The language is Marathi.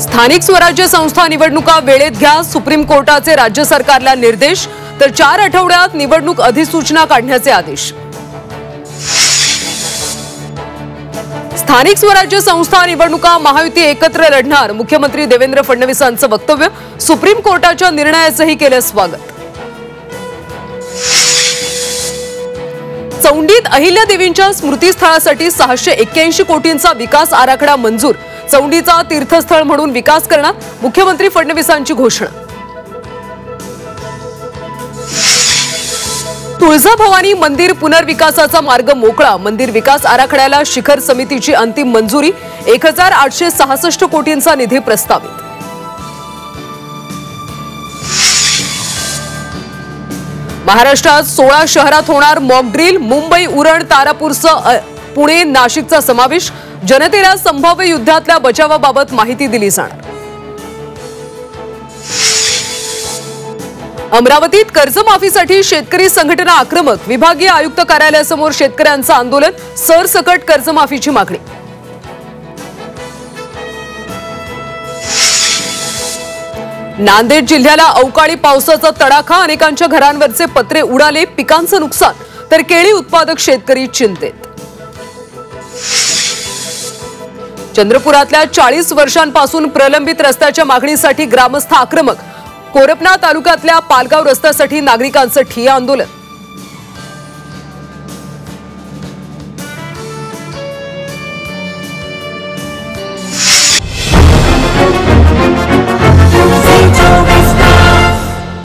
स्थानिक स्वराज्य संस्था निवडणुका वेळेत घ्या, सुप्रीम कोर्टाचे राज्य सरकारला निर्देश, तर 4 आठवड्यात निवडणूक अधिसूचना काढण्याचे आदेश। स्थानिक स्वराज्य संस्था निवडणुका महायुती एकत्र लढणार, मुख्यमंत्री देवेंद्र फडणवीसांचं वक्तव्य, सुप्रीम कोर्टाच्या निर्णयाचंही केलं स्वागत। चौंडीत अहिल्यादेवींच्या स्मृतीस्थळासाठी 681 कोटींचा विकास आराखडा मंजूर, चौंडीचा तीर्थस्थळ म्हणून विकास करणार, मुख्यमंत्री फडणवीसांची घोषणा। तुळजाभवानी मंदिर पुनर्विकासाचा मार्ग मोकळा, मंदिर विकास आराखड्याला शिखर समितीची अंतिम मंजुरी, 1866 कोटींचा निधी प्रस्तावित। महाराष्ट्रात 16 शहरात होणार मॉक ड्रिल, मुंबई, उरण, तारापूरसह पुणे, नाशिकचा समावेश, जनतेला संभाव्य युद्धातल्या बचावाबाबत माहिती दिली जाणार। अमरावतीत कर्जमाफीसाठी शेतकरी संघटना आक्रमक, विभागीय आयुक्त कार्यालयासमोर शेतकऱ्यांचं आंदोलन, सरसकट कर्जमाफीची मागणी। नांदेड जिल्ह्याला अवकाळी पावसाचा तडाखा, अनेकांच्या घरांवरचे पत्रे उडाले, पिकांचं नुकसान, तर केळी उत्पादक शेतकरी चिंतेत। चंद्रपुरातल्या 40 वर्षांपासून प्रलंबित रस्त्याच्या मागणीसाठी ग्रामस्थ आक्रमक, कोरपना तालुक्यातल्या पालगाव रस्त्यासाठी नागरिकांचं ठिय्या आंदोलन।